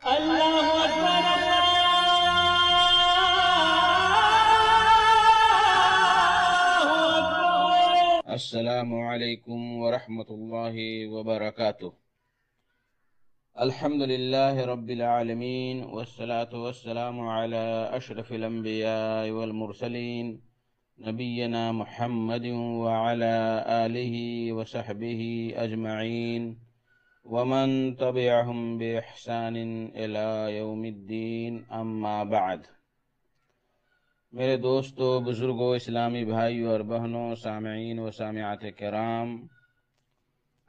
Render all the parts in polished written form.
اللہ اکبر السلام علیکم ورحمۃ اللہ وبرکاتہ۔ الحمد للہ رب العالمین والصلاة والسلام علی اشرف الانبیاء والمرسلین نبینا محمد وعلی آلہ وصحبہ اجمعین ومن تبعہم بإحسان الی یوم الدین، اما بعد۔ میرے دوستو، بزرگوں، اسلامی بھائیوں اور بہنوں، سامعین و سامعات کرام،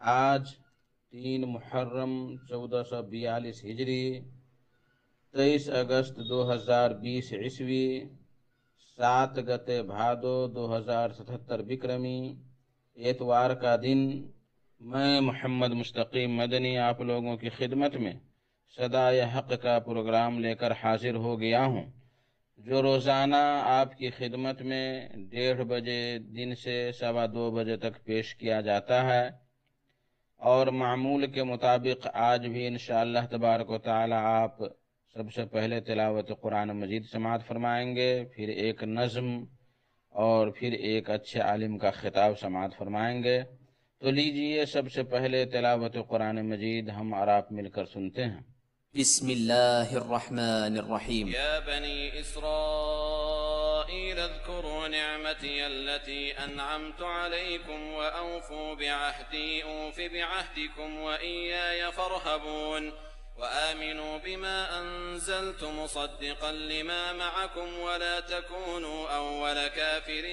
آج 3 محرم 1442 ہجری، 23 اگست 2020 عیسوی، 7 گتے بھادو 2077 بکرمی، اتوار کا دن، میں محمد مستقیم مدنی آپ لوگوں کی خدمت میں صدائے حق کا پروگرام لے کر حاضر ہو گیا ہوں، جو روزانہ آپ کی خدمت میں 1:30 بجے دن سے 2:15 بجے تک پیش کیا جاتا ہے، اور معمول کے مطابق آج بھی انشاءاللہ تبارک و تعالی آپ سب سے پہلے تلاوت قرآن مجید سماعت فرمائیں گے، پھر ایک نظم اور پھر ایک اچھے عالم کا خطاب سماعت فرمائیں گے۔ تو لیجئے سب سے پہلے تلاوت قرآن مجید ہم اور آپ مل کر سنتے ہیں۔ بسم الله الرحمن الرحيم. يا بني إسرائيل اذكروا نعمتي التي أنعمت عليكم وأوفوا بعهدي أوف بعهدكم وإياي فارهبون وآمنوا بما أنزلت مصدقا لما معكم ولا تكونوا أول كافر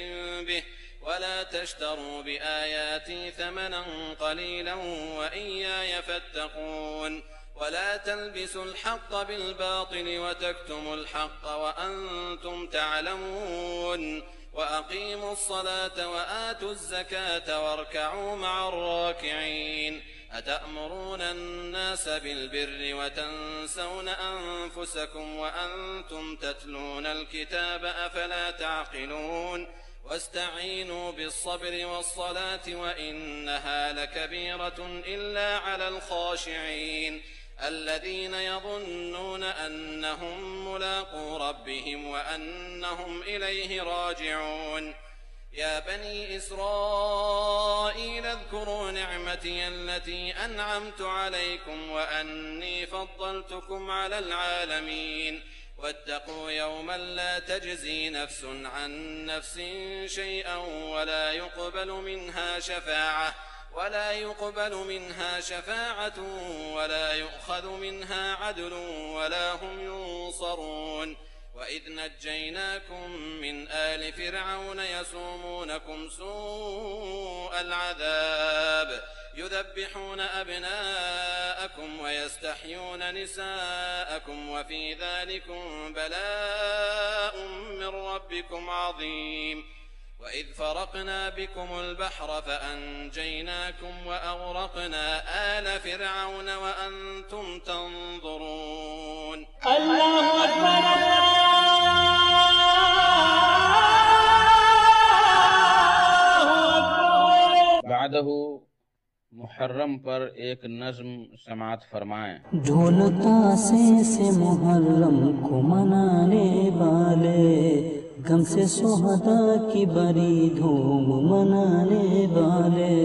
به ولا تشتروا بآياتي ثمنا قليلا وإياي فاتقون ولا تلبسوا الحق بالباطل وتكتموا الحق وأنتم تعلمون وأقيموا الصلاة وآتوا الزكاة واركعوا مع الراكعين أتأمرون الناس بالبر وتنسون أنفسكم وأنتم تتلون الكتاب أفلا تعقلون واستعينوا بالصبر والصلاة وإنها لكبيرة إلا على الخاشعين الذين يظنون أنهم ملاقو ربهم وأنهم إليه راجعون يا بني إسرائيل اذكروا نعمتي التي أنعمت عليكم وأني فضلتكم على العالمين واتقوا يوما لا تجزي نفس عن نفس شيئا ولا يقبل منها شفاعة ولا يؤخذ منها عدل ولا هم ينصرون وإذ نجيناكم من آل فرعون يسومونكم سوء العذاب يذبحون أبناءكم ويستحيون نساءكم وفي ذلكم بلاء من ربكم عظيم وإذ فرقنا بكم البحر فأنجيناكم وأغرقنا آل فرعون وأنتم تنظرون اللہ اکبر بعدہ محرم پر ایک نظم سماعت فرمائیں۔ ڈھولتا سے محرم کو منانے والے، غم سے شہدا کی بڑی دھوم منانے والے،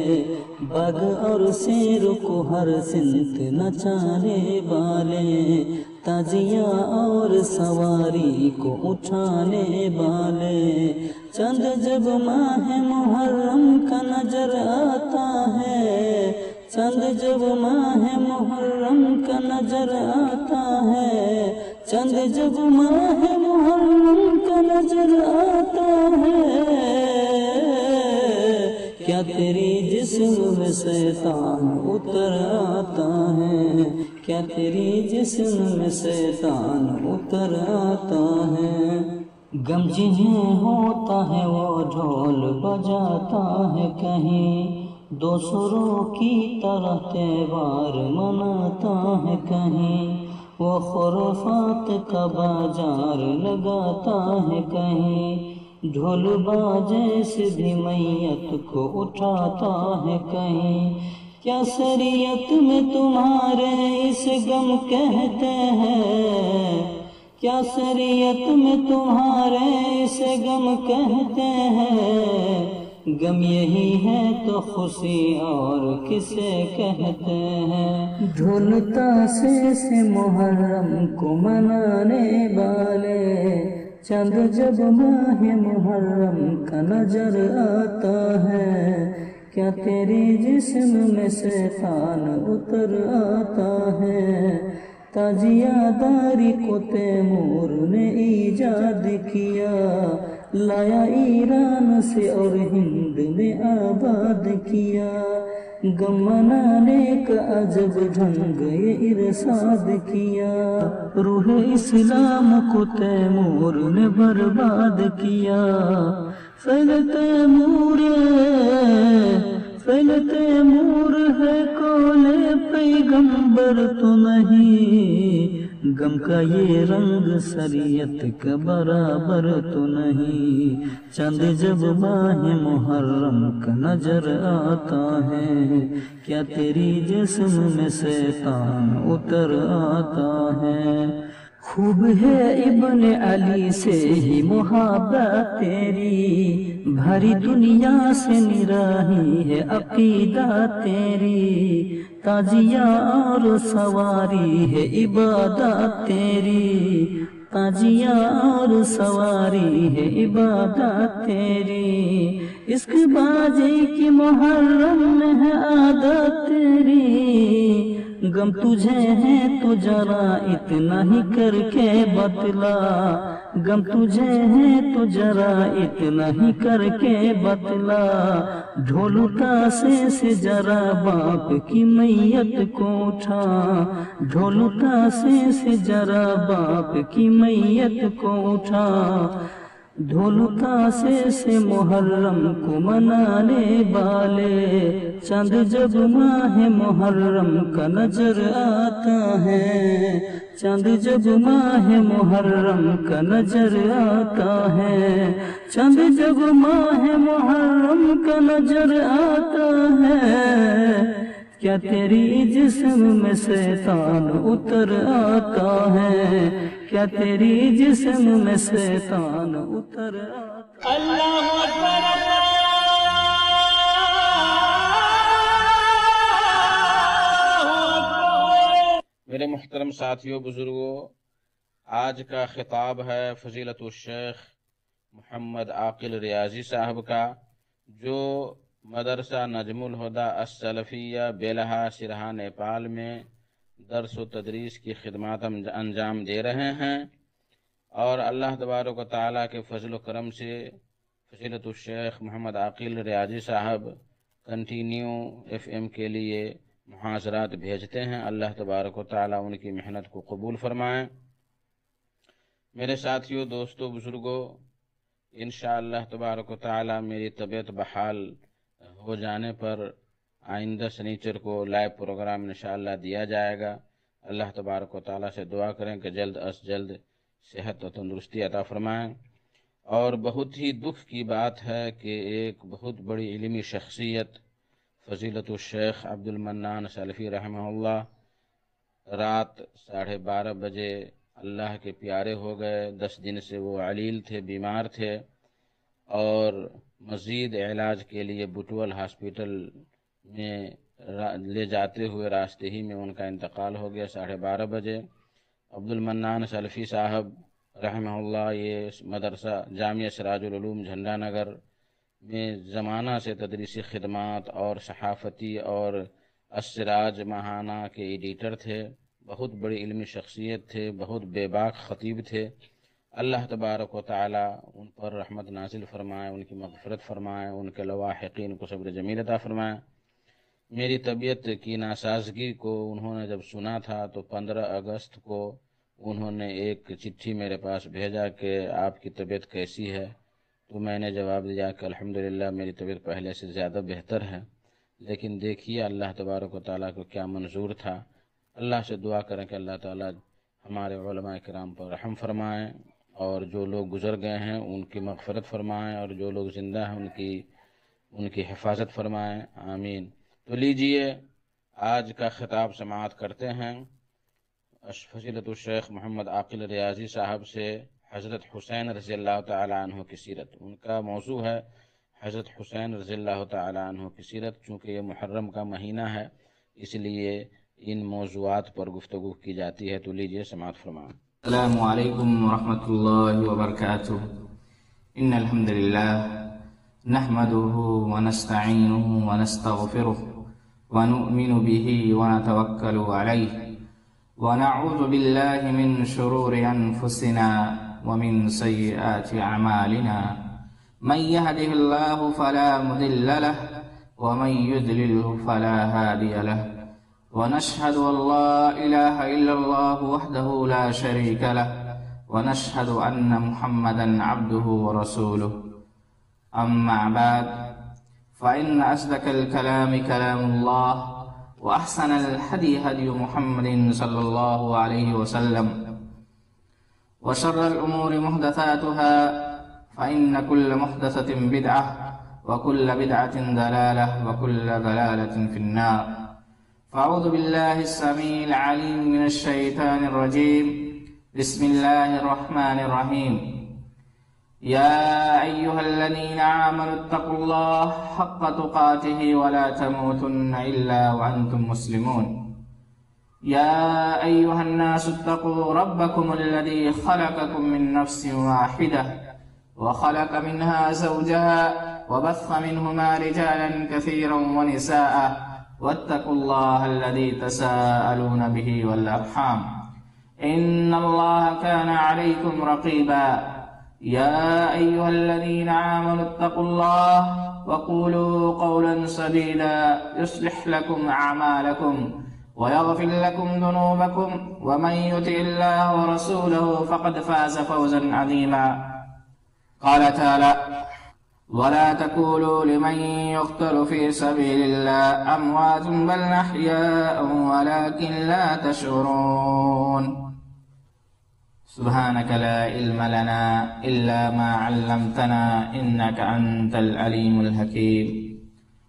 بگ اور شیر کو ہر سمت نچانے والے، تازیہ اور سواری کو اٹھانے والے، چند جب ماہ محرم کا نظر آتا ہے، چند جب ماہ محرم کا نظر آتا ہے، چند جب ماہ محرم کا نظر آتا ہے، کیا تیری جسم میں شیطان اتر آتا ہے، کیا تیری جسم میں شیطان اتر آتا ہے، غم جنہیں ہوتا ہے وہ ڈھول بجاتا ہے کہیں، دوسروں کی طرح تہوار مناتا ہے کہیں، وہ خرافات کا بازار لگاتا ہے کہیں، ڈھول باجے سے بھی میت کو اٹھاتا ہے کہیں، کیا شریعت میں تمہارے اس غم کہتے ہیں، کیا شریعت میں تمہارے اس غم کہتے ہیں، غم یہی ہے تو خوشی اور کسے کہتے ہیں، ڈھول تاشے سے محرم کو منانے والے، چند جب ماہ محرم کا نظر آتا ہے، کیا تیری جسم میں شیطان اتر آتا ہے، تازیہ داری کو تیمور نے ایجاد کیا، لایا ایران سے اور ہند میں آباد کیا، غم منانے کا عجب ڈھنگ یہ ارشاد کیا، روح اسلام کو تیمور نے برباد کیا، فیل تیمور ہے کولے پیغمبر تو نہیں، غم کا یہ رنگ شریعت کا برابر تو نہیں، چند جب ماہ محرم کا نظر آتا ہے، کیا تیری جسم میں شیطان اتر آتا ہے، خوب ہے ابن علی سے ہی محبت تیری، بھری دنیا سے نراہی ہے عقیدہ تیری، تازیہ اور سواری ہے عبادت تیری، تازیہ اور سواری ہے عبادت تیری، عشق بازی کی محرم میں ہے عادت تیری، غم تجھے ہے تو ذرا اتنا ہی کر کے بتلا، غم تجھے ہے تو ذرا اتنا ہی کر کے بتلا، ڈھول تاشے سے ذرا باپ کی میت کو اٹھا، ڈھول تاشے سے ذرا باپ کی میت کو اٹھا، ڈھول تاشے سے محرم کو منانے والے، چند جب ماہ محرم کا نظر آتا ہے، چند جب ماہ محرم کا نظر آتا ہے، چند جب ماہ محرم کا نظر آتا ہے، کیا تیری جسم میں شیطان اتر آتا ہے، کیا تیری جسم میں شیطان اتر آتا ہے، اللہ اکبر میرے محترم ساتھیوں بزرگوں، آج کا خطاب ہے فضیلت الشیخ محمد عاقل ریاضی صاحب کا، جو مدرسہ نجم الہدیٰ السلفیہ بیلہا سرہا نیپال میں درس و تدریس کی خدمات انجام دے رہے ہیں، اور اللہ تبارک و تعالیٰ کے فضل و کرم سے فضیلت الشیخ محمد عاقل ریاضی صاحب کنٹینیو FM کے لیے محاضرات بھیجتے ہیں۔ اللہ تبارک و تعالیٰ ان کی محنت کو قبول فرمائیں۔ میرے ساتھیوں، دوستوں، بزرگوں، انشاءاللہ تبارک و تعالیٰ میری طبیعت بحال ہو جانے پر آئندہ سنیچر کو لائیو پروگرام انشاءاللہ دیا جائے گا۔ اللہ تبارک و تعالیٰ سے دعا کریں کہ جلد از جلد صحت و تندرستی عطا فرمائیں۔ اور بہت ہی دکھ کی بات ہے کہ ایک بہت بڑی علمی شخصیت فضیلت الشیخ عبد المنان سلفی رحمہ اللہ رات 12:30 بجے اللہ کے پیارے ہو گئے۔ 10 دن سے وہ علیل تھے، بیمار تھے، اور مزید علاج کے لیے بٹول ہاسپٹل میں لے جاتے ہوئے راستے ہی میں ان کا انتقال ہو گیا 12:30 بجے۔ عبد المنان سلفی صاحب رحمہ اللہ یہ مدرسہ جامعہ سراج العلوم جھنڈا نگر میں زمانہ سے تدریسی خدمات اور صحافتی اور السراج ماہانہ کے ایڈیٹر تھے، بہت بڑی علمی شخصیت تھے، بہت بے باک خطیب تھے۔ اللہ تبارک و تعالی ان پر رحمت نازل فرمائے، ان کی مغفرت فرمائے، ان کے لواحقین کو صبر جمیل عطا فرمائے۔ میری طبیعت کی ناسازگی کو انہوں نے جب سنا تھا تو 15 اگست کو انہوں نے ایک چٹھی میرے پاس بھیجا کہ آپ کی طبیعت کیسی ہے، تو میں نے جواب دیا کہ الحمدللہ میری طبیعت پہلے سے زیادہ بہتر ہے، لیکن دیکھیے اللہ تبارک و تعالیٰ کو کیا منظور تھا۔ اللہ سے دعا کریں کہ اللہ تعالیٰ ہمارے علماء کرام پر رحم فرمائیں، اور جو لوگ گزر گئے ہیں ان کی مغفرت فرمائیں، اور جو لوگ زندہ ہیں ان کی حفاظت فرمائیں، آمین۔ تو لیجئے آج کا خطاب سماعت کرتے ہیں فضیلت الشیخ محمد عاقل ریاضی صاحب سے حضرت حسین رضی اللہ تعالیٰ عنہ کی سیرت۔ ان کا موضوع ہے حضرت حسین رضی اللہ تعالیٰ عنہ کی سیرت۔ چونکہ یہ محرم کا مہینہ ہے اس لیے ان موضوعات پر گفتگو کی جاتی ہے، تو لیجئے سماعت فرمائیں۔ السلام علیکم ورحمۃ اللہ وبرکاتہ۔ ان الحمد للہ نحمده ونستعینه ونستغفره ونؤمن به ونتوکل علیہ ونعوذ باللہ من شرور انفسنا ومن سیئات اعمالنا من يهده الله فلا مضل له ومن يضلل فلا هادي له ونشهد أن لا إله إلا الله وحده لا شريك له ونشهد أن محمدا عبده ورسوله أما بعد فإن أصدق الكلام كلام الله وأحسن الهدي هدي محمد صلى الله عليه وسلم وشر الأمور محدثاتها فإن كل محدثة بدعة وكل بدعة ضلالة وكل ضلالة في النار۔ فأعوذ بالله السميع العليم من الشيطان الرجيم، بسم الله الرحمن الرحيم۔ يا أيها الذين آمنوا اتقوا الله حق تقاته ولا تموتن إلا وأنتم مسلمون۔ يا أيها الناس اتقوا ربكم الذي خلقكم من نفس واحدة وخلق منها زوجها وبث منهما رجالا كثيرا ونساء واتقوا الله الذي تساءلون به والأرحام إن الله كان عليكم رقيبا۔ يا أيها الذين آمنوا اتقوا الله وقولوا قولا سديدا يصلح لكم أعمالكم ويغفر لكم ذنوبكم ومن يطع الله ورسوله فقد فاز فوزا عظيما۔ قال تعالى: ولا تقولوا لمن يقتل في سبيل الله أموات بل أحياء ولكن لا تشعرون۔ سبحانك لا علم لنا إلا ما علمتنا إنك أنت العليم الحكيم۔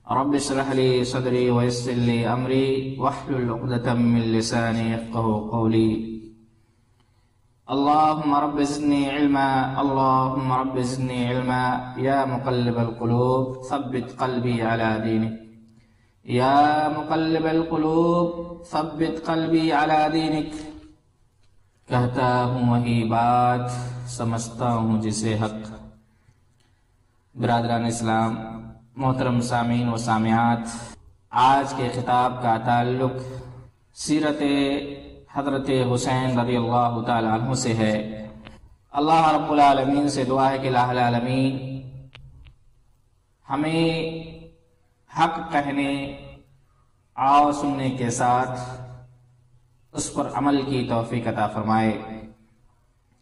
رب اشرح لي صدري ويسر لي أمري واحلل عقدة من لساني يفقهوا قولي۔ اللهم رب زدني علما، اللهم رب زدني علما، يا مقلب القلوب ثبت قلبي على دينك، يا مقلب القلوب ثبت قلبي على دينك۔ کہتا ہوں وہی بات سمجھتا ہوں جسے حق۔ برادران اسلام، محترم سامعین و سامعات، آج کے خطاب کا تعلق سیرت حضرت حسین رضی اللہ تعالی عنہ سے ہے۔ اللہ رب العالمین سے دعا ہے کہ الہ العالمین ہمیں حق کہنے اور سننے کے ساتھ اس پر عمل کی توفیق عطا فرمائے۔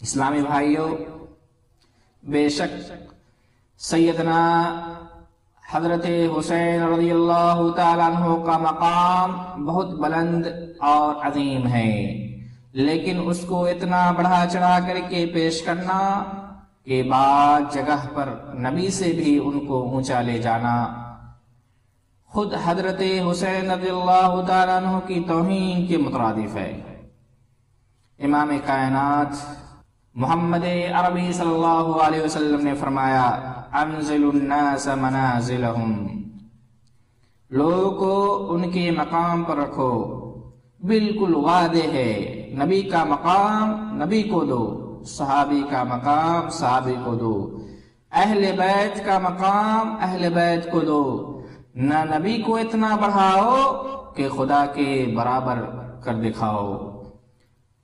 اسلامی بھائیوں، بے شک سیدنا حضرت حسین رضی اللہ تعالیٰ عنہ کا مقام بہت بلند اور عظیم ہے، لیکن اس کو اتنا بڑھا چڑھا کر کے پیش کرنا کہ بعض جگہ پر نبی سے بھی ان کو اونچا لے جانا خود حضرت حسین رضی اللہ تعالیٰ عنہ کی توہین کے مترادف ہے۔ امام کائنات محمد عربی صلی اللہ علیہ وسلم نے فرمایا: انزل الناس منازلہم، لوگوں کو ان کے مقام پر رکھو۔ بالکل واضح ہے، نبی کا مقام نبی کو دو، صحابی کا مقام صحابی کو دو، اہل بیت کا مقام اہل بیت کو دو۔ نہ نبی کو اتنا بڑھاؤ کہ خدا کے برابر کر دکھاؤ،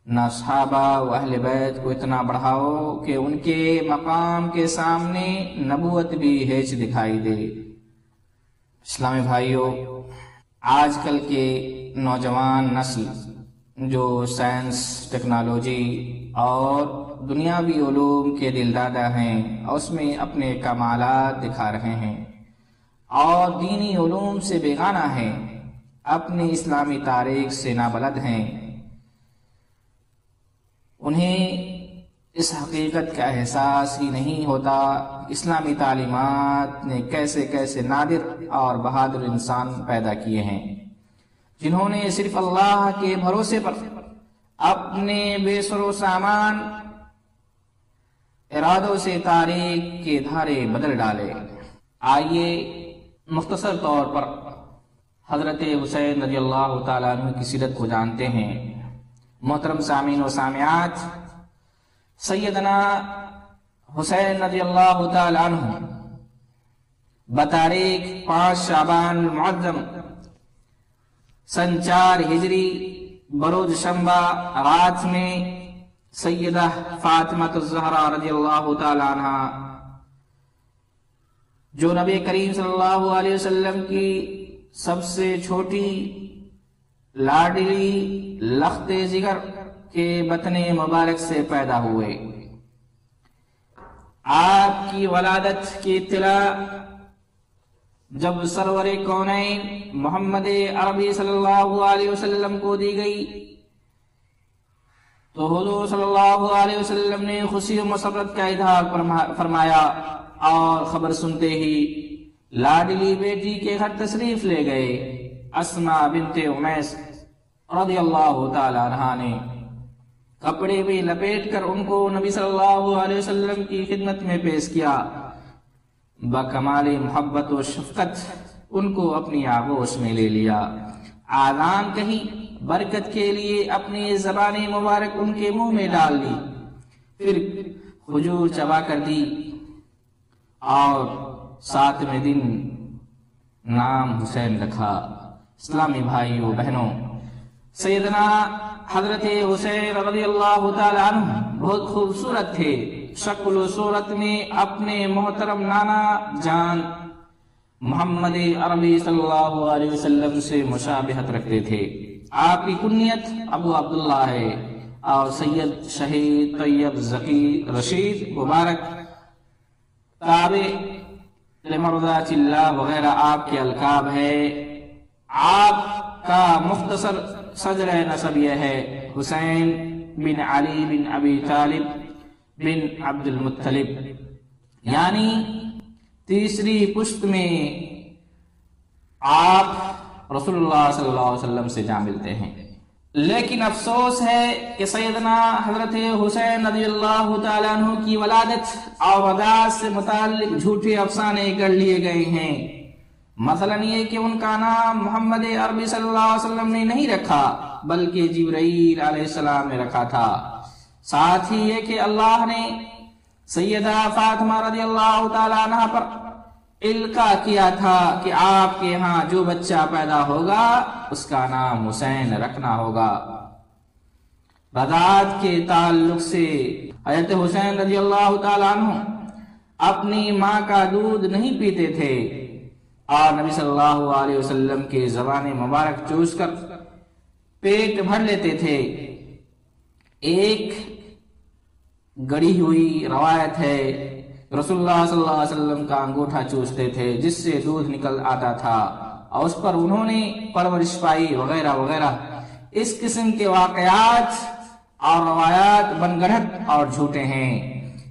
نہ صحابہ و اہل بیت کو اتنا بڑھاؤ کہ ان کے مقام کے سامنے نبوت بھی ہیچ دکھائی دے۔ اسلامی بھائیوں، آج کل کے نوجوان نسل جو سائنس، ٹیکنالوجی اور دنیاوی علوم کے دلدادہ ہیں، اس میں اپنے کمالات دکھا رہے ہیں اور دینی علوم سے بیگانہ ہیں، اپنی اسلامی تاریخ سے نابلد ہیں۔ انہیں اس حقیقت کا احساس ہی نہیں ہوتا اسلامی تعلیمات نے کیسے کیسے نادر اور بہادر انسان پیدا کیے ہیں۔ جنہوں نے صرف اللہ کے بھروسے پر اپنے بے سر و سامان ارادوں سے تاریخ کے دھارے بدل ڈالے۔ آئیے مختصر طور پر حضرت حسین رضی اللہ تعالیٰ عنہ کی سیرت کو جانتے ہیں۔ محترم سامعین و سامعات، سیدنا حسین رضی اللہ تعالیٰ عنہ بتاریخ 5 شعبان المعظم سن 4 ہجری بروز شنبہ رات میں سیدہ فاطمہ الزہرا رضی اللہ تعالیٰ عنہ، جو نبی کریم صلی اللہ علیہ وسلم کی سب سے چھوٹی لاڈلی لخت جگر کے بطن مبارک سے پیدا ہوئے، آپ کی ولادت کی اطلاع جب سرور کونین محمد عربی صلی اللہ علیہ وسلم کو دی گئی تو حضور صلی اللہ علیہ وسلم نے خوشی و مسرت کا اظہار فرمایا اور خبر سنتے ہی لاڈلی بیٹی کے گھر تشریف لے گئے۔ اسماء بنت امیس رضی اللہ تعالی عنہا نے کپڑے میں لپیٹ کر ان کو نبی صلی اللہ علیہ وسلم کی خدمت میں پیش کیا۔ بکمال محبت و شفقت ان کو اپنی آغوش میں لے لیا، آذان کہی، برکت کے لیے اپنی زبان مبارک ان کے منہ میں ڈال لی، پھر کھجور چبا کر دی اور 7ویں دن نام حسین رکھا۔ اسلامی بھائیوں بہنوں، سیدنا حضرت حسین رضی اللہ تعالی عنہ بہت خوبصورت تھے، شکل و صورت میں اپنے محترم نانا جان محمد عربی صلی اللہ علیہ وسلم سے مشابہت رکھتے تھے۔ آپ کی کنیت ابو عبداللہ ہے اور سید شہید طیب ذکی رشید مبارک تابع لمرضات اللہ وغیرہ آپ کے القاب ہے۔ آپ کا مختصر صدر نسب یہ ہے حسین بن علی بن ابی طالب بن عبد المطلب، یعنی تیسری پشت میں آپ رسول اللہ صلی اللہ علیہ وسلم سے جا ملتے ہیں۔ لیکن افسوس ہے کہ سیدنا حضرت حسین رضی اللہ تعالیٰ عنہ کی ولادت اور وداعت سے متعلق جھوٹے افسانے کر لیے گئے ہیں۔ مثلا یہ کہ ان کا نام محمد عربی صلی اللہ علیہ وسلم نے نہیں رکھا بلکہ جبرائیل علیہ السلام نے رکھا تھا۔ ساتھ ہی یہ کہ اللہ نے سیدہ فاطمہ رضی اللہ تعالیٰ عنہ پر القا کیا تھا کہ آپ کے ہاں جو بچہ پیدا ہوگا اس کا نام حسین رکھنا ہوگا۔ رضاعت کے تعلق سے حضرت حسین رضی اللہ تعالیٰ عنہ اپنی ماں کا دودھ نہیں پیتے تھے اور نبی صلی اللہ علیہ وسلم کے زبان مبارک چوس کر پیٹ بھر لیتے تھے۔ ایک گڑی ہوئی روایت ہے رسول اللہ صلی اللہ علیہ وسلم کا انگوٹھا چوستے تھے جس سے دودھ نکل آتا تھا اور اس پر انہوں نے پرورش پائی وغیرہ وغیرہ۔ اس قسم کے واقعات اور روایات بن گڑھت اور جھوٹے ہیں۔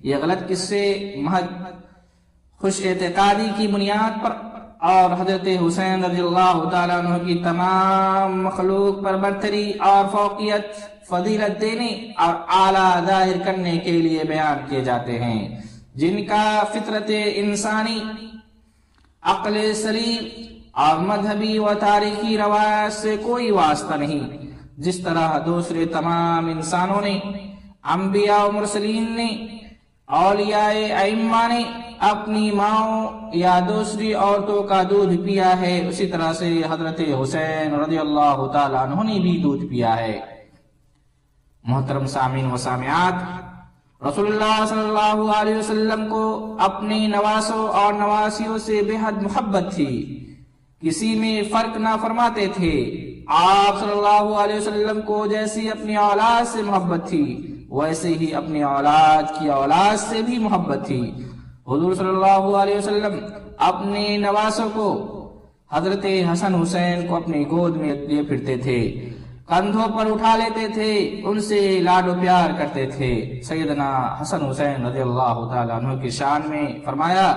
یہ غلط قصے محض خوش اعتقادی کی بنیاد پر اور حضرت حسین رضی اللہ تعالیٰ عنہ کی تمام مخلوق پر برتری اور فوقیت فضیلت دینے اور اعلیٰ ظاہر کرنے کے لیے بیان کیے جاتے ہیں، جن کا فطرت انسانی، عقل سلیم اور مذہبی و تاریخی روایت سے کوئی واسطہ نہیں۔ جس طرح دوسرے تمام انسانوں نے، انبیاء و مرسلین نے، اولیاء ائمہ نے اپنی ماں یا دوسری عورتوں کا دودھ پیا ہے، اسی طرح سے حضرت حسین رضی اللہ تعالیٰ عنہ نے بھی دودھ پیا ہے۔ محترم سامعین و سامعات، رسول اللہ صلی اللہ علیہ وسلم کو اپنے نواسوں اور نواسیوں سے بے حد محبت تھی، کسی میں فرق نہ فرماتے تھے۔ آپ صلی اللہ علیہ وسلم کو جیسی اپنی اولاد سے محبت تھی ویسے ہی اپنی اولاد کی اولاد سے بھی محبت تھی۔ حضور صلی اللہ علیہ وسلم اپنے نواسوں کو، حضرت حسن حسین کو اپنی گود میں لیے پھرتے تھے، کندھوں پر اٹھا لیتے تھے، ان سے لاڈ و پیار کرتے تھے۔ سیدنا حسن حسین رضی اللہ تعالیٰ عنہ کی شان میں فرمایا،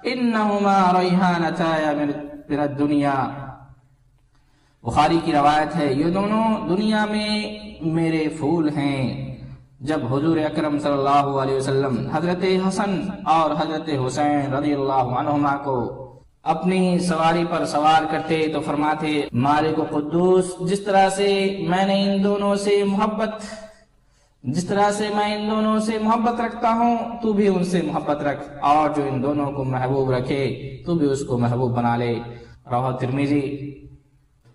انہما ریحانتایا من الدنیا بخاری کی روایت ہے یہ دونوں دنیا میں میرے پھول ہیں۔ جب حضور اکرم صلی اللہ علیہ وسلم حضرت حسن اور حضرت حسین رضی اللہ عنہما کو اپنی سواری پر سوار کرتے تو فرماتے مالک و قدوس جس طرح سے میں ان دونوں سے محبت رکھتا ہوں تو بھی ان سے محبت رکھ، اور جو ان دونوں کو محبوب رکھے تو بھی اس کو محبوب بنا لے۔ رواه ترمذی۔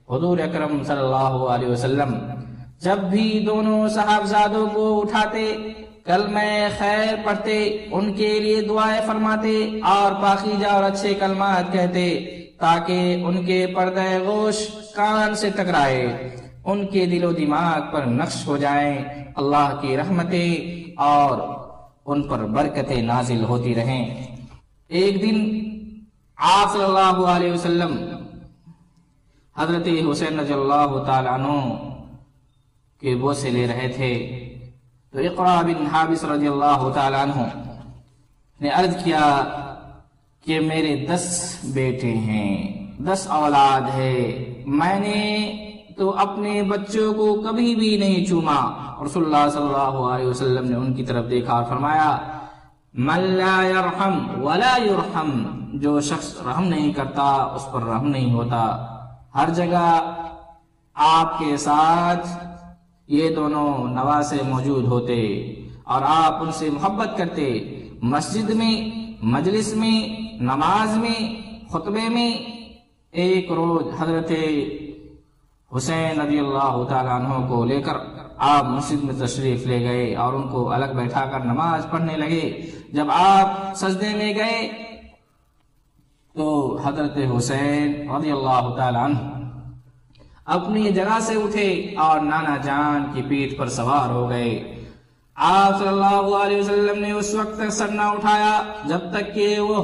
حضور اکرم صلی اللہ علیہ وسلم جب بھی دونوں صاحبزادوں کو اٹھاتے کلمہ خیر پڑھتے، ان کے لیے دعائیں فرماتے اور پاکیزہ اور اچھے کلمات کہتے تاکہ ان کے پردہ گوش کان سے ٹکرائے، ان کے دل و دماغ پر نقش ہو جائیں، اللہ کی رحمتیں اور ان پر برکتیں نازل ہوتی رہیں۔ ایک دن آپ صلی اللہ علیہ وسلم حضرت حسین رضی اللہ تعالیٰ عنہ کے بوسے لے رہے تھے تو اقرا بن حابس رضی اللہ تعالیٰ عنہ نے عرض کیا کہ میرے 10 بیٹے ہیں، 10 اولاد ہے، میں نے تو اپنے بچوں کو کبھی بھی نہیں چوما۔ رسول اللہ صلی اللہ علیہ وسلم نے ان کی طرف دیکھا اور فرمایا من لا یرحم ولا یرحم، جو شخص رحم نہیں کرتا اس پر رحم نہیں ہوتا۔ ہر جگہ آپ کے ساتھ یہ دونوں نواسے موجود ہوتے اور آپ ان سے محبت کرتے، مسجد میں، مجلس میں، نماز میں، خطبے میں۔ ایک روز حضرت حسین رضی اللہ تعالیٰ عنہ کو لے کر آپ مسجد میں تشریف لے گئے اور ان کو الگ بیٹھا کر نماز پڑھنے لگے۔ جب آپ سجدے میں گئے تو حضرت حسین رضی اللہ تعالیٰ عنہ اپنی جگہ سے اٹھے اور نانا جان کی پیٹھ پر سوار ہو گئے۔ آپ صلی اللہ علیہ وسلم نے اس وقت تک سر نہ اٹھایا جب تک کہ وہ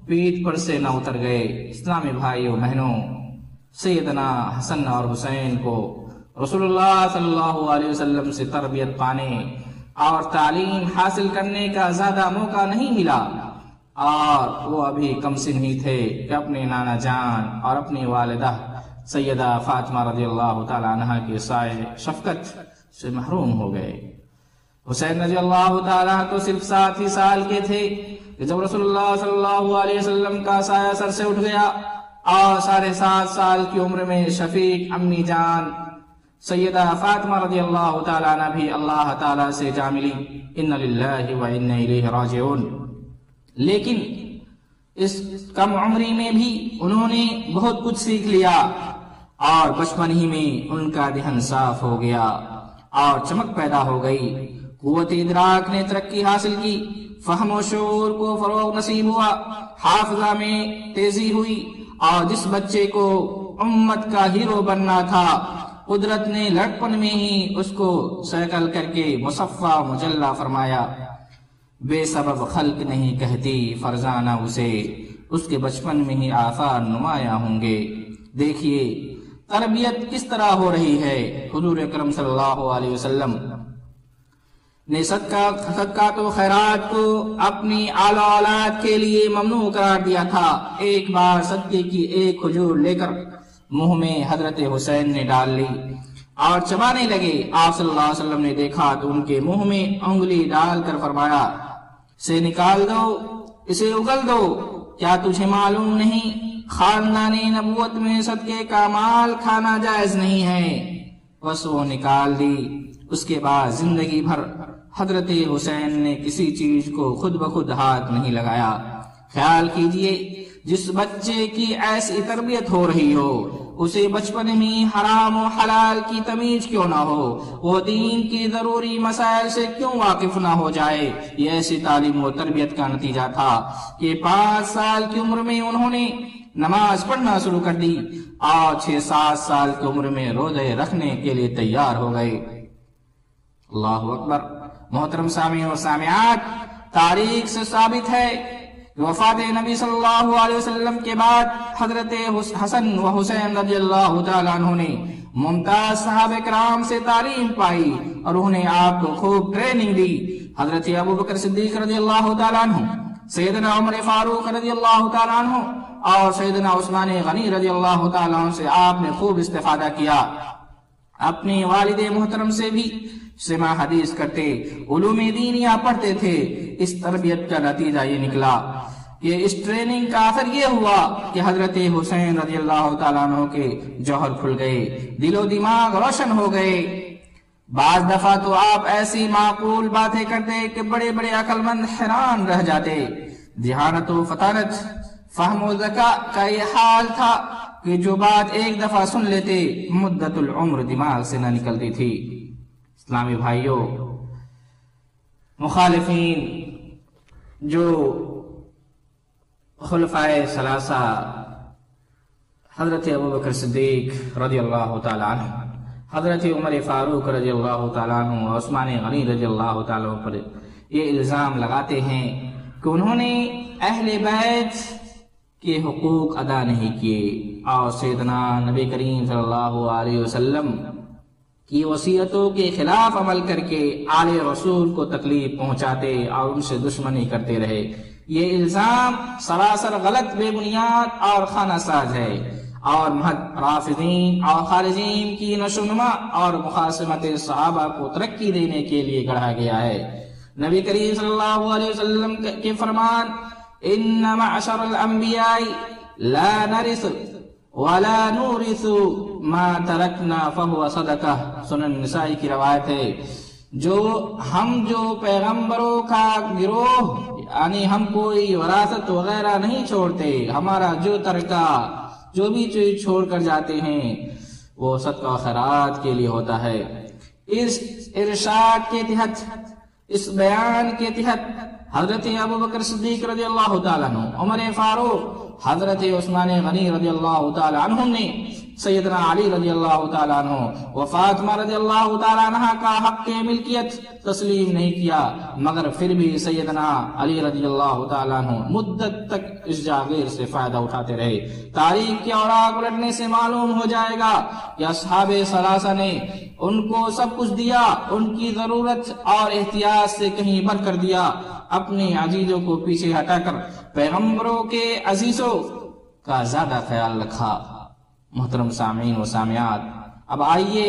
پیٹھ پر سے نہ اتر گئے۔ اسلامی بھائیوں بہنوں، سیدنا حسن اور حسین کو رسول اللہ صلی اللہ علیہ وسلم سے تربیت پانے اور تعلیم حاصل کرنے کا زیادہ موقع نہیں ملا، اور وہ ابھی کم سن ہی تھے کہ اپنے نانا جان اور اپنی والدہ سیدہ فاطمہ رضی اللہ تعالی عنہ کے سائے شفقت سے محروم ہو گئے۔ حسین رضی اللہ تعالیٰ تو صرف 7 ہی سال کے تھے کہ جب رسول اللہ صلی اللہ علیہ وسلم کا سایہ سر سے اٹھ گیا، اور 7.5 سال کی عمر میں شفیق امی جان سیدہ فاطمہ رضی اللہ تعالیٰ عنہ بھی اللہ تعالیٰ سے جا ملی۔ ان للہ و انا الیہ راجعون۔ لیکن اس کم عمری میں بھی انہوں نے بہت کچھ سیکھ لیا، اور بچپن ہی میں ان کا ذہن صاف ہو گیا اور چمک پیدا ہو گئی، قوت ادراک نے ترقی حاصل کی، فہم و شعور کو فروغ نصیب ہوا، حافظہ میں تیزی ہوئی، اور جس بچے کو امت کا ہیرو بننا تھا قدرت نے لڑکپن میں ہی اس کو سیکل کر کے مصفہ مجلہ فرمایا۔ بے سبب خلق نہیں کہتی فرزانہ اسے، اس کے بچپن میں ہی آثار نمایاں ہوں گے۔ دیکھیے تربیت کس طرح ہو رہی ہے۔ حضور اکرم صلی اللہ علیہ وسلم نے صدقات و خیرات کو اپنی اعلی اولاد کے لیے ممنوع قرار دیا تھا۔ ایک بار صدقے کی ایک کھجور لے کر منہ میں حضرت حسین نے ڈال لی اور چبانے لگے۔ آپ صلی اللہ علیہ وسلم نے دیکھا تو ان کے منہ میں انگلی ڈال کر فرمایا اسے نکال دو، اسے اگل دو، کیا تجھے معلوم نہیں خاندان نبوت میں صدقے کا مال کھانا جائز نہیں ہے؟ بس وہ نکال دی۔ اس کے بعد زندگی بھر حضرت حسین نے کسی چیز کو خود بخود ہاتھ نہیں لگایا۔ خیال کیجئے جس بچے کی ایسی تربیت ہو رہی ہو اسے بچپن میں حرام و حلال کی تمیز کیوں نہ ہو، وہ دین کی ضروری مسائل سے کیوں واقف نہ ہو جائے۔ یہ ایسی تعلیم و تربیت کا نتیجہ تھا کہ 5 سال کی عمر میں انہوں نے نماز پڑھنا شروع کر دی اور 6-7 سال کی عمر میں روزے رکھنے کے لیے تیار ہو گئے۔ اللہ اکبر۔ محترم سامعین و سامعات، تاریخ سے ثابت ہے وفات نبی صلی اللہ علیہ وسلم کے بعد حضرت حسن و حسین رضی اللہ تعالیٰ عنہ نے ممتاز صحابہ کرام سے تعلیم پائی اور انہوں نے آپ کو خوب ٹریننگ دی۔ حضرت ابو بکر صدیق رضی اللہ تعالیٰ عنہ، سیدنا عمر فاروق رضی اللہ تعالیٰ عنہ اور سیدنا عثمان غنی رضی اللہ تعالیٰ عنہ سے آپ نے خوب استفادہ کیا۔ اپنے والد محترم سے بھی سماع حدیث کرتے، علوم دینیہ پڑھتے تھے۔ اس تربیت کا نتیجہ یہ نکلا کہ اس ٹریننگ کا اثر یہ ہوا کہ حضرت حسین رضی اللہ تعالیٰ عنہ کے جوہر کھل گئے، دل و دماغ روشن ہو گئے۔ بعض دفعہ تو آپ ایسی معقول باتیں کرتے کہ بڑے بڑے عقل مند حیران رہ جاتے۔ ذہانت و فطانت، فہم و ذکا کا یہ حال تھا کہ جو بات ایک دفعہ سن لیتے مدت العمر دماغ سے نہ نکلتی تھی۔ اسلامی بھائیوں، مخالفین جو خلفائے ثلاثہ حضرت ابوبکر صدیق رضی اللہ تعالیٰ عنہ، حضرت عمر فاروق رضی اللہ تعالیٰ عنہ اور عثمان غنی رضی اللہ تعالیٰ عنہ پر یہ الزام لگاتے ہیں کہ انہوں نے اہل بیت کے حقوق ادا نہیں کیے اور سیدنا نبی کریم صلی اللہ علیہ وسلم کی وصیتوں کے خلاف عمل کر کے آل رسول کو تکلیف پہنچاتے اور ان سے دشمنی کرتے رہے۔ یہ الزام سراسر غلط، بے بنیاد اور خانہ ساز ہے اور محض رافضین اور خارجین کی نشوونما اور مخاصمت صحابہ کو ترقی دینے کے لیے گڑھا گیا ہے۔ نبی کریم صلی اللہ علیہ وسلم کے فرمان، ان معشر الانبیاء لا نرث ولا نورث ما ترکنا فهو صدقہ، سنن نسائی کی روایت ہے۔ جو پیغمبروں کا گروہ، یعنی ہم کوئی وراثت وغیرہ نہیں چھوڑتے، ہمارا جو ترکہ، جو بھی چیز چھوڑ کر جاتے ہیں وہ صدقہ و خیرات کے لیے ہوتا ہے۔ اس ارشاد کے تحت، اس بیان کے تحت حضرت ابوبکر صدیق رضی اللہ تعالیٰ عنہ، عمر فاروق، حضرت عثمان غنی رضی اللہ تعالیٰ عنہ نے سیدنا علی رضی اللہ تعالیٰ عنہ و فاطمہ رضی اللہ تعالیٰ عنہ کا حق ملکیت تسلیم نہیں کیا، مگر پھر بھی سیدنا علی رضی اللہ تعالیٰ عنہ مدت تک اس جاگیر سے فائدہ اٹھاتے رہے۔ تاریخ کے اوراق الٹنے سے معلوم ہو جائے گا کہ اصحاب ثلاثہ نے ان کو سب کچھ دیا، ان کی ضرورت اور احتیاج سے کہیں بڑھ کر دیا، اپنے عزیزوں کو پیچھے ہٹا کر پیغمبروں کے عزیزوں کا زیادہ خیال رکھا۔ محترم سامعین و سامعات، اب آئیے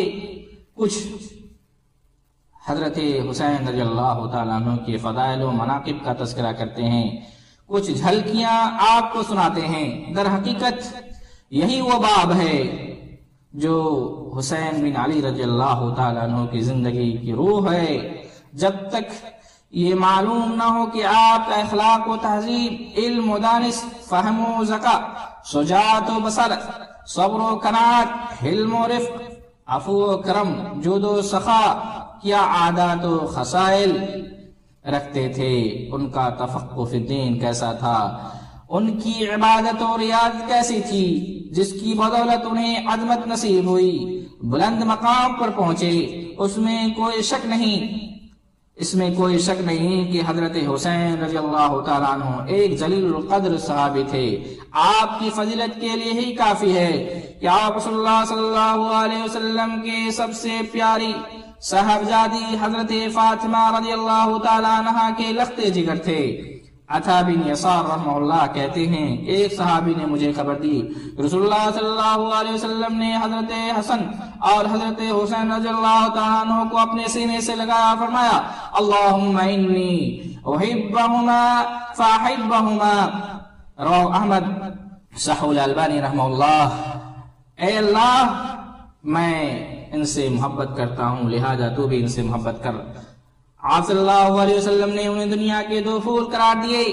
کچھ حضرت حسین رضی اللہ تعالیٰ عنہ کے فضائل و مناقب کا تذکرہ کرتے ہیں، کچھ جھلکیاں آپ کو سناتے ہیں۔ در حقیقت یہی وہ باب ہے جو حسین بن علی رضی اللہ تعالیٰ عنہ کی زندگی کی روح ہے۔ جب تک یہ معلوم نہ ہو کہ آپ کا اخلاق و تہذیب، علم و دانش، فہم و ذکا، شجاعت و بصارت، صبر و قناعت، حلم و رفق، عفو و کرم، جود و سخا کیا عادات و خصائل رکھتے تھے، ان کا تفقہ فی الدین کیسا تھا، ان کی عبادت و ریاضت کیسی تھی جس کی بدولت انہیں عظمت نصیب ہوئی، بلند مقام پر پہنچے۔ اس میں کوئی شک نہیں کہ حضرت حسین رضی اللہ تعالیٰ عنہ ایک جلیل القدر صحابی تھے۔ آپ کی فضیلت کے لیے ہی کافی ہے کہ آپ صلی اللہ علیہ وسلم کے سب سے پیاری صاحبزادی حضرت فاطمہ رضی اللہ تعالیٰ عنہ کے لخت جگر تھے۔ عطا بن یسار رحمہ اللہ کہتے ہیں، ایک صحابی نے مجھے خبر دی، رسول اللہ صلی اللہ علیہ وسلم نے حضرت حسن اور حضرت حسین رضی اللہ تعالیٰ عنہ کو اپنے سینے سے لگایا، فرمایا اللہم انی احبہما فاحبہما، رواه احمد، صحیح الالبانی رحمہ اللہ۔ اے اللہ، میں ان سے محبت کرتا ہوں، لہذا تو بھی ان سے محبت کر۔ آپ صلی اللہ علیہ وسلم نے انہیں دنیا کے دو پھول قرار دیے،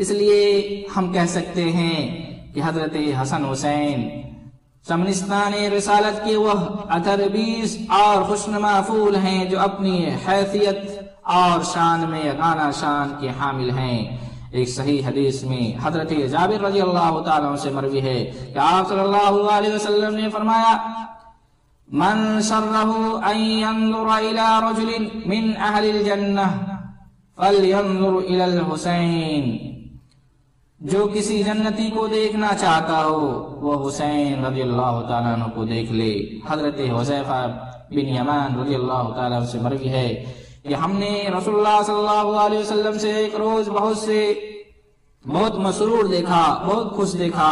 اس لیے ہم کہہ سکتے ہیں کہ حضرت حسن حسین سمنستان رسالت کے وہ عطر بیز اور خوشنما پھول ہیں جو اپنی حیثیت اور شان میں یگانہ شان کے حامل ہیں۔ ایک صحیح حدیث میں حضرت جابر رضی اللہ تعالیٰ عنہ سے مروی ہے کہ آپ صلی اللہ علیہ وسلم نے فرمایا من شرہ ان ينظر الى رجل من اہل الجنہ فلینظر الى الحسین، جو کسی جنتی کو دیکھنا چاہتا ہو وہ حسین رضی اللہ تعالیٰ عنہ کو دیکھ لے۔ حضرت حذیفہ بن یمان رضی اللہ تعالیٰ عنہ سے مروی ہے کہ ہم نے رسول اللہ صلی اللہ علیہ وسلم سے ایک روز بہت سے بہت مسرور دیکھا، بہت خوش دیکھا۔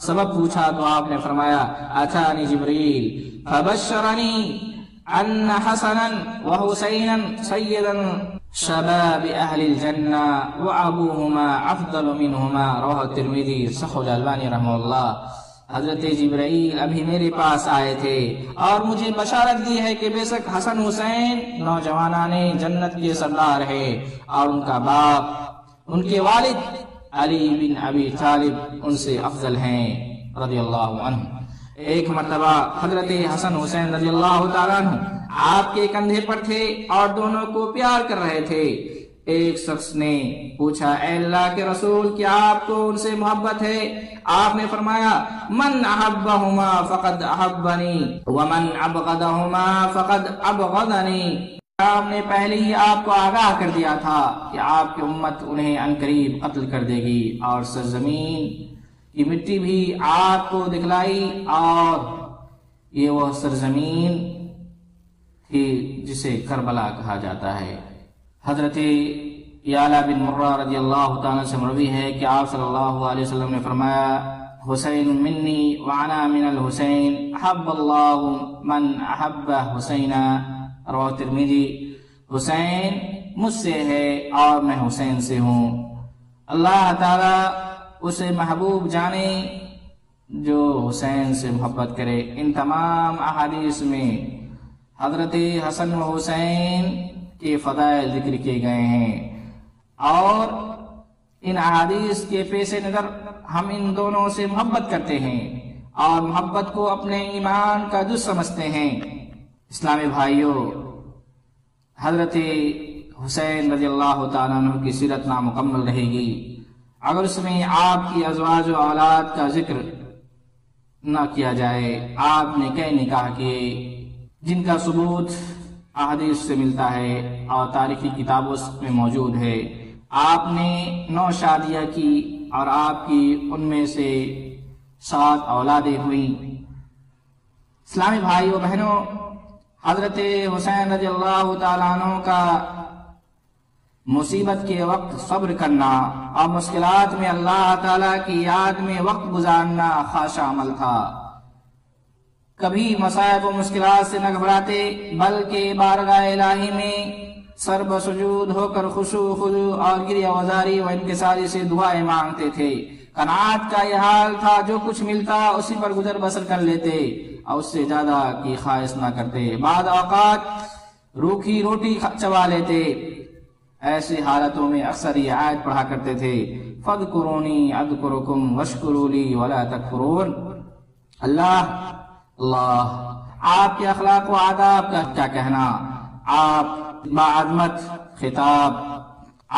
سبب پوچھا تو آپ نے فرمایا اتانی جبریل فبشرنی ان حسنا وحسینا سیدا شباب اہل الجنہ وابوہما افضل منہما، رواه الترمذی، صححہ الالبانی رحمہ اللہ۔ حضرت جبرائیل ابھی میرے پاس آئے تھے اور مجھے بشارت دی ہے کہ بے شک حسن حسین نوجوانان جنت کے سردار ہے، اور ان کا باپ، ان کے والد علی بن ابی طالب ان سے افضل ہیں رضی اللہ عنہ۔ ایک مرتبہ حضرت حسن حسین رضی اللہ تعالیٰ عنہ آپ کے کندھے پر تھے اور دونوں کو پیار کر رہے تھے۔ ایک شخص نے پوچھا اے اللہ کے رسول، کیا آپ کو ان سے محبت ہے؟ آپ نے فرمایا من احبہما فقد احبنی ومن ابغضہما فقد ابغضنی۔ آپ نے پہلے ہی آپ کو آگاہ کر دیا تھا کہ آپ کی امت انہیں عنقریب قتل کر دے گی، اور سرزمین کی مٹی بھی آپ کو دکھلائی، اور یہ وہ سرزمین تھی جسے کربلا کہا جاتا ہے۔ حضرت یعلا بن مرہ رضی اللہ تعالیٰ سے مروی ہے کہ آپ صلی اللہ علیہ وسلم نے فرمایا حسین منی وانا من الحسین احب اللہ من احب حسینا، رواه ترمذی۔ حسین مجھ سے ہے اور میں حسین سے ہوں، اللہ تعالیٰ اسے محبوب جانے جو حسین سے محبت کرے۔ ان تمام احادیث میں حضرت حسن و حسین کے فضائل ذکر کیے گئے ہیں، اور ان احادیث کے پیش نظر ہم ان دونوں سے محبت کرتے ہیں اور محبت کو اپنے ایمان کا جز سمجھتے ہیں۔ اسلامی بھائیوں، حضرت حسین رضی اللہ تعالیٰ عنہ کی سیرت نامکمل رہے گی اگر اس میں آپ کی ازواج و اولاد کا ذکر نہ کیا جائے۔ آپ نے کئی نکاح کیے جن کا ثبوت احادیث سے ملتا ہے اور تاریخی کتابوں میں موجود ہے۔ آپ نے 9 شادیاں کی اور آپ کی ان میں سے 7 اولادیں ہوئیں۔ اسلامی بھائی و بہنوں، حضرت حسین رضی اللہ تعالیٰ عنہ کا مصیبت کے وقت صبر کرنا اور مشکلات میں اللہ تعالیٰ کی یاد میں وقت گزارنا خاص عمل تھا۔ کبھی مصائب و مشکلات سے نہ گھبراتے بلکہ بارگاہ الہی میں سر بسجود ہو کر خشوع خضوع اور گریہ وزاری و انکساری سے دعائیں مانگتے تھے۔ قناعت کا یہ حال تھا، جو کچھ ملتا اسی پر گزر بسر کر لیتے اور اس سے زیادہ کی خواہش نہ کرتے۔ بعض اوقات روکھی روٹی چبا لیتے۔ ایسی حالتوں میں اکثر یہ آیت پڑھا کرتے تھے فَاذْكُرُونِي أَذْكُرُكُمْ وَاشْكُرُوا لِي وَلَا تَكْفُرُونَ۔ اللہ آپ کے اخلاق و آداب کا کیا کہنا، آپ باعظمت خطاب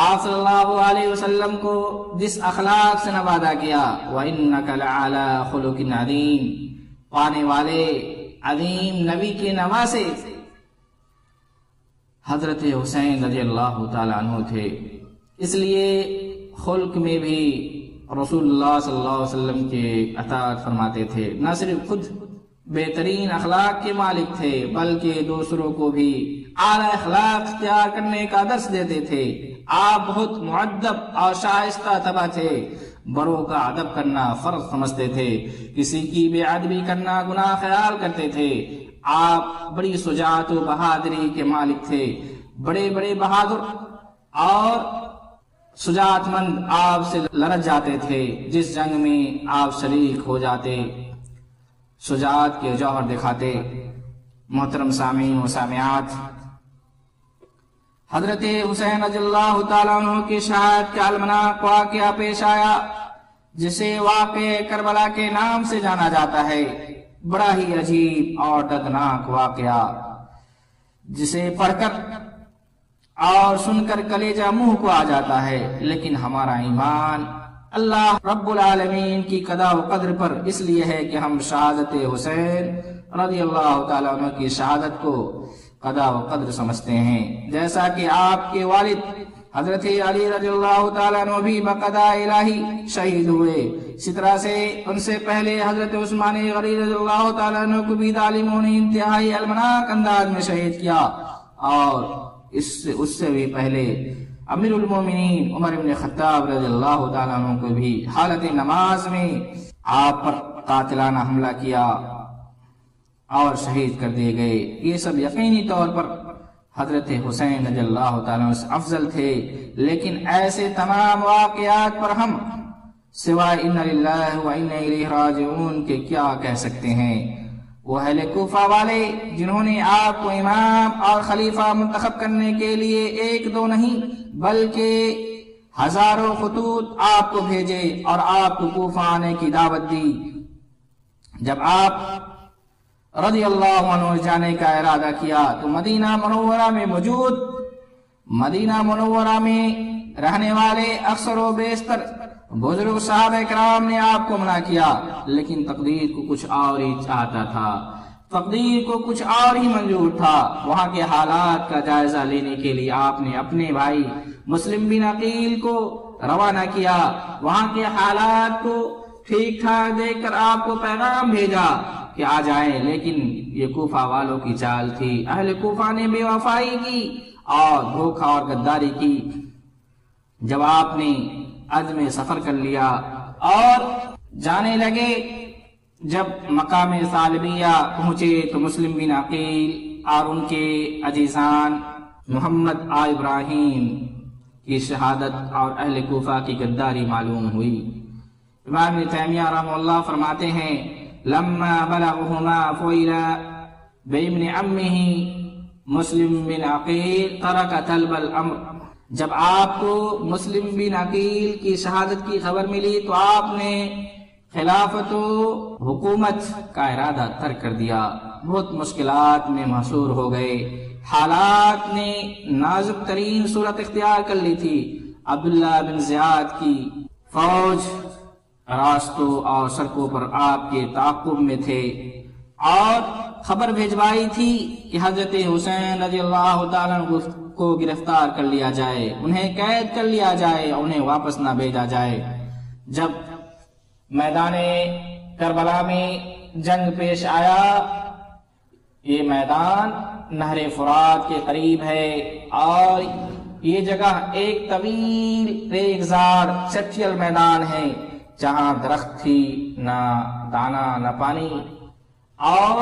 آپ صلی اللہ علیہ وسلم کو جس اخلاق سے نوازا کیا وَإِنَّكَ لَعَلَىٰ خُلُقٍ عَظِيمٍ، پانے والے عظیم نبی کے نواسے حضرت حسین رضی اللہ تعالیٰ عنہ تھے۔ اس لیے خلق میں بھی رسول اللہ صلی اللہ علیہ وسلم کے اطاعت فرماتے تھے۔ نہ صرف خود بہترین اخلاق کے مالک تھے بلکہ دوسروں کو بھی اعلیٰ اخلاق اختیار کرنے کا درس دیتے تھے۔ آپ بہت مؤدب اور شائستہ طبع تھے، بڑوں کا ادب کرنا فرض سمجھتے تھے، کسی کی بے ادبی کرنا گناہ خیال کرتے تھے۔ آپ بڑی شجاعت و بہادری کے مالک تھے، بڑے بڑے بہادر اور شجاعت مند آپ سے لڑ جاتے تھے، جس جنگ میں آپ شریک ہو جاتے شجاعت کے جوہر دکھاتے۔ محترم سامعین و سامعات، حضرت حسین رضی اللہ تعالیٰ عنہ کی شہادت کا المناک واقعہ پیش آیا، جسے واقعہ کربلا کے نام سے جانا جاتا ہے۔ بڑا ہی عجیب اور دردناک واقعہ، جسے پڑھ کر اور سن کر کلیجہ منہ کو آ جاتا ہے، لیکن ہمارا ایمان اللہ رب العالمین کی قضا و قدر پر اس لیے ہے کہ ہم شہادت حسین رضی اللہ تعالیٰ عنہ کی شہادت کو قضا و قدر سمجھتے ہیں، جیسا کہ آپ کے والد حضرت علی رضی اللہ تعالیٰ عنہ بھی بقضاء الہی شہید ہوئے۔ اسی طرح سے ان سے پہلے حضرت عثمان غنی رضی اللہ تعالیٰ عنہ کو بھی ظالموں نے انتہائی المناک انداز میں شہید کیا، اور اس سے بھی پہلے امیر المومنین عمر بن خطاب رضی اللہ تعالیٰ عنہ کو بھی حالت نماز میں آپ پر قاتلانہ حملہ کیا اور شہید کر دیے گئے۔ یہ سب یقینی طور پر حضرت حسین رضی اللہ تعالیٰ عنہ سے افضل تھے، لیکن ایسے تمام واقعات پر ہم سوائے انا للہ و انا الیہ راجعون کے کیا کہہ سکتے ہیں؟ وہ اہل کوفہ والے جنہوں نے آپ کو امام اور خلیفہ منتخب کرنے کے لیے ایک دو نہیں بلکہ ہزاروں خطوط آپ کو بھیجے اور آپ کو کوفہ آنے کی دعوت دی۔ جب آپ رضی اللہ عنہ جانے کا ارادہ کیا تو مدینہ منورہ میں موجود مدینہ منورہ میں رہنے والے اکثر و بیشتر بزرگ صحابہ کرام نے آپ کو منع کیا، لیکن تقدیر کو کچھ اور ہی چاہتا تھا، تقدیر کو کچھ اور ہی منظور تھا۔ وہاں کے حالات کا جائزہ لینے کے لیے آپ نے اپنے بھائی مسلم بن عقیل کو روانہ کیا، وہاں کے حالات کو ٹھیک ٹھاک دیکھ کر آپ کو پیغام بھیجا کہ آ جائیں، لیکن یہ کوفہ والوں کی چال تھی۔ اہل کوفہ نے بے وفائی کی اور دھوکہ اور غداری کی۔ جب آپ نے عزم سفر کر لیا اور جانے لگے، جب مقام ثالبیہ پہنچے تو مسلم بن عقیل اور ان کے عزیزان محمد ابراہیم کی شہادت اور اہل کوفہ کی غداری معلوم ہوئی۔ امام ابن تیمیہ رحمہ اللہ فرماتے ہیں لما بلغهما فعل بابن عمه مسلم بن عقیل ترک طلب الامر۔ جب آپ کو مسلم بن عقیل کی شہادت کی خبر ملی تو آپ نے خلافت و حکومت کا ارادہ ترک کر دیا، بہت مشکلات میں محصور ہو گئے، حالات نے نازک ترین صورت اختیار کر لی تھی۔ عبداللہ بن زیاد کی فوج راستوں اور سڑکوں پر آپ کے تعاقب میں تھے اور خبر بھیجوائی تھی کہ حضرت حسین رضی اللہ تعالیٰ عنہ کو گرفتار کر لیا جائے، انہیں قید کر لیا جائے، انہیں واپس نہ بھیجا جائے۔ جب میدان کربلا میں جنگ پیش آیا، یہ میدان نہر فرات کے قریب ہے اور یہ جگہ ایک طویل ریگزار چٹیل میدان ہے جہاں درخت تھی، نہ دانا نہ پانی، اور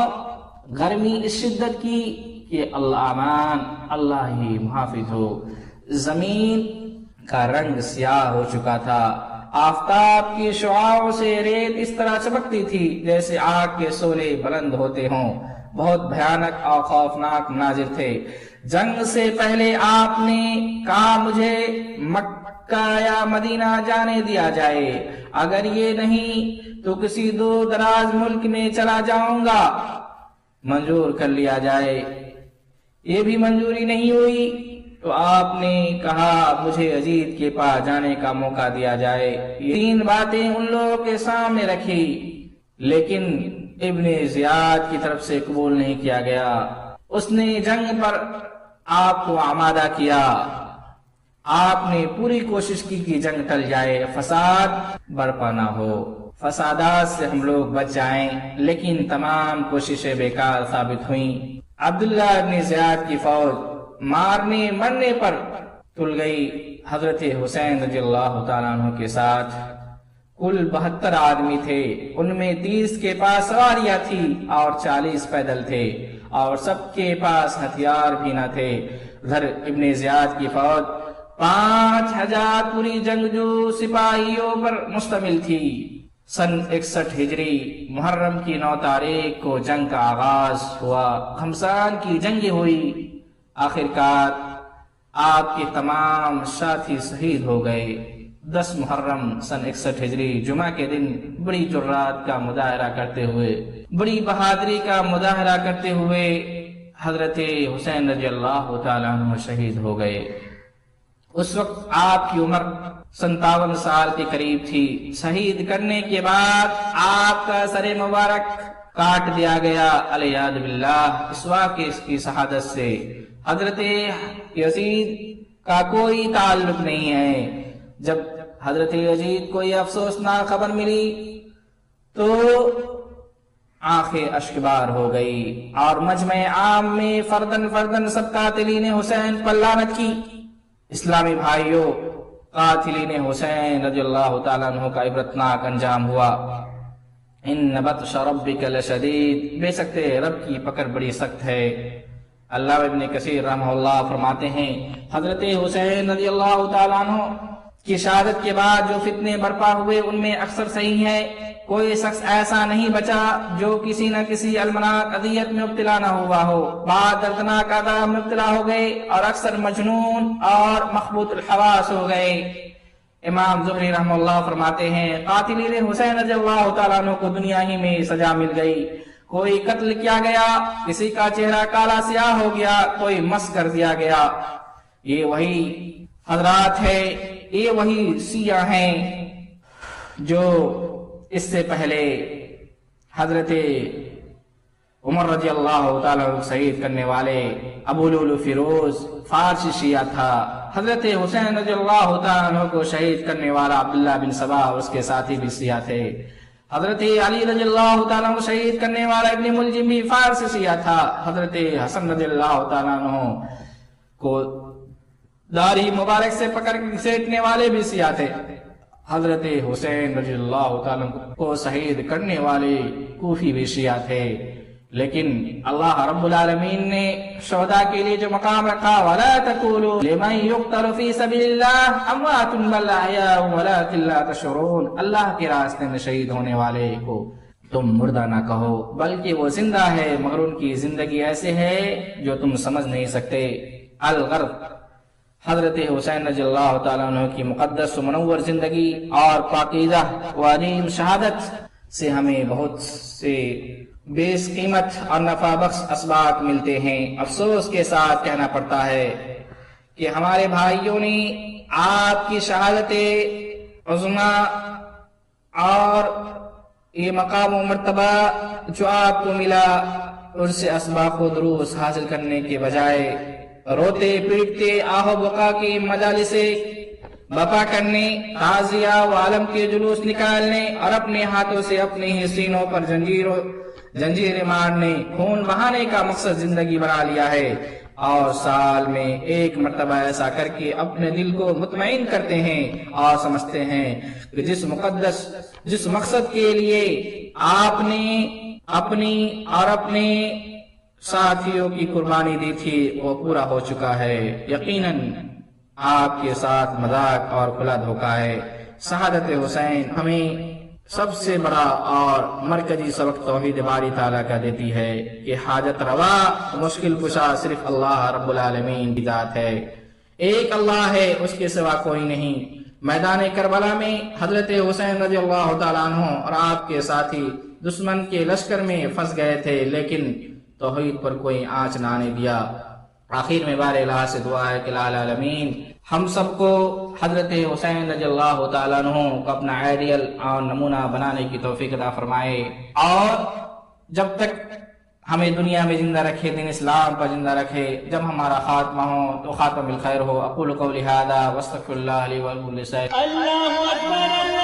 گرمی اس شدت کی کہ اللہ امان، اللہ ہی محافظ ہو۔ زمین کا رنگ سیاہ ہو چکا تھا، آفتاب کی شعاعوں سے ریت اس طرح چمکتی تھی جیسے آگ کے شعلے بلند ہوتے ہوں۔ بہت بھیانک اور خوفناک مناظر تھے۔ جنگ سے پہلے آپ نے کہا مجھے مکہ یا مدینہ جانے دیا جائے، اگر یہ نہیں تو کسی دور دراز ملک میں چلا جاؤں گا، منظور کر لیا جائے۔ یہ بھی منظوری نہیں ہوئی تو آپ نے کہا مجھے یزید کے پاس جانے کا موقع دیا جائے۔ یہ تین باتیں ان لوگوں کے سامنے رکھی، لیکن ابن زیاد کی طرف سے قبول نہیں کیا گیا۔ اس نے جنگ پر آپ کو آمادہ کیا، آپ نے پوری کوشش کی کہ جنگ ٹل جائے، فساد برپا نہ ہو، فسادات سے ہم لوگ بچ جائیں، لیکن تمام کوششیں بیکار ثابت ہوئیں۔ عبداللہ ابن زیاد کی فوج مارنے مرنے پر تل گئی۔ حضرت حسین رضی اللہ تعالیٰ عنہ کے ساتھ کل 72 آدمی تھے، ان میں 30 کے پاس سواریاں تھی اور 40 پیدل تھے، اور سب کے پاس ہتھیار بھی نہ تھے۔ ادھر ابن زیاد کی فوج 5000 پوری جنگجو سپاہیوں پر مشتمل تھی۔ سن 61 ہجری محرم کی 9 تاریخ کو جنگ کا آغاز ہوا، گھمسان کی جنگ ہوئی۔ آخرکار آپ کے تمام ساتھی شہید ہو گئے۔ 10 محرم سن 61 ہجری جمعہ کے دن بڑی جرات کا مظاہرہ کرتے ہوئے، بڑی بہادری کا مظاہرہ کرتے ہوئے حضرت حسین رضی اللہ تعالیٰ عنہ شہید ہو گئے۔ اس وقت آپ کی عمر 57 سال کے قریب تھی۔ شہید کرنے کے بعد آپ کا سر مبارک کاٹ دیا گیا علیہ باللہ۔ اس واقعے کی شہادت سے حضرت یزید کا کوئی تعلق نہیں ہے۔ جب حضرت یزید کو یہ افسوسناک خبر ملی تو آنکھیں اشکبار ہو گئی اور مجمع عام میں فردن فردن سب قاتلین حسین پر لعنت کی۔ اسلامی بھائیوں، قاتلین حسین رضی اللہ تعالیٰ عنہ کا عبرتناک انجام ہوا۔ ان بطش ربک لشدید، بے شک رب کی پکڑ بڑی سخت ہے۔ اللہ ابن کثیر رحمہ اللہ فرماتے ہیں حضرت حسین رضی اللہ تعالیٰ عنہ کی شہادت کے بعد جو فتنے برپا ہوئے ان میں اکثر صحیح ہے، کوئی شخص ایسا نہیں بچا جو کسی نہ کسی المناک اذیت میں مبتلا نہ ہوا ہو، بعد دردناک عذاب میں مبتلا ہو گئے اور اکثر مجنون اور مخبوط الحواس ہو گئے۔ امام زہری رحمہ اللہ فرماتے ہیں قاتلین حسین رضی اللہ تعالیٰ عنہ کو دنیا ہی میں سزا مل گئی، کوئی قتل کیا گیا، کسی کا چہرہ کالا سیاہ ہو گیا، کوئی مس کر دیا گیا۔ یہ وہی حضرات ہے، یہ وہی سیاہ ہیں جو اس سے پہلے حضرت عمر رضی اللہ تعالیٰ عنہ شہید کرنے والے ابو لولو فیروز فارسی شیعہ تھا، حضرت حسین رضی اللہ تعالیٰ عنہ کو شہید کرنے والا عبداللہ بن سبا اور اس کے ساتھی بھی شیعہ تھے، حضرت علی رضی اللہ تعالیٰ عنہ کو شہید کرنے والا ابن ملجم بھی فارسی شیعہ تھا، حضرت حسن رضی اللہ تعالیٰ عنہ کو داڑھی مبارک سے پکڑ گھسیٹنے والے بھی شیعہ تھے، حضرت حسین رضی اللہ تعالیٰ کو شہید کرنے والے کوفی بھی شیعہ تھے۔ لیکن اللہ رب العالمین نے شہداء کے لیے جو مقام رکھا وَلَا تَقُولُوا لِمَنْ يُقْتَلُ فِي سَبِيلِ اللَّهِ أَمْوَاتٌ بَلْ أَحْيَاءٌ وَلَكِنْ لَا تَشْعُرُونَ، اللہ کے راستے میں شہید ہونے والے کو تم مردہ نہ کہو بلکہ وہ زندہ ہے، مگر ان کی زندگی ایسے ہے جو تم سمجھ نہیں سکتے۔ الغرض حضرت حسین رضی اللہ تعالیٰ عنہ کی مقدس و منور زندگی اور پاکیزہ و عظیم شہادت سے ہمیں بہت سے بیش قیمت اور نفع بخش اسباق ملتے ہیں۔ افسوس کے ساتھ کہنا پڑتا ہے کہ ہمارے بھائیوں نے آپ کی شہادت عظمیٰ اور یہ مقام و مرتبہ جو آپ کو ملا ان سے اسباق و دروس حاصل کرنے کے بجائے روتے پیٹتے آہ بقا کی مجالس بپا کرنے، تعزیہ و عالم کے جلوس نکالنے اور اپنے ہاتھوں سے اپنے ہی سینوں پر زنجیریں مارنے، خون بہانے کا مقصد زندگی بنا لیا ہے، اور سال میں ایک مرتبہ ایسا کر کے اپنے دل کو مطمئن کرتے ہیں اور سمجھتے ہیں کہ جس مقصد کے لیے آپ نے اپنی اور اپنے ساتھیوں کی قربانی دی تھی وہ پورا ہو چکا ہے۔ یقیناً آپ کے ساتھ مذاق اور کھلا دھوکا ہے۔ شہادت حسین ہمیں سب سے بڑا اور مرکزی سبق توحید باری تعالیٰ کا دیتی ہے کہ حاجت روا مشکل کشا صرف اللہ رب العالمین کی ذات ہے، ایک اللہ ہے، اس کے سوا کوئی نہیں۔ میدان کربلا میں حضرت حسین رضی اللہ تعالیٰ عنہ اور آپ کے ساتھی دشمن کے لشکر میں پھنس گئے تھے، لیکن توحید پر کوئی آنچ نہ آنے دیا۔ آخر میں بار الہ سے دعا ہے کہ العالمین ہم سب کو حضرت حسین رضی اللہ تعالیٰ عنہ کو اپنا آئیڈیل اور نمونہ بنانے کی توفیق عطا فرمائے، اور جب تک ہمیں دنیا میں زندہ رکھے، دین اسلام پر زندہ رکھے، جب ہمارا خاتمہ ہو تو خاتم بالخیر ہو۔ اقول قولی ھذا واستغفر اللہ لی ولکم لسائر اللہ اکبر۔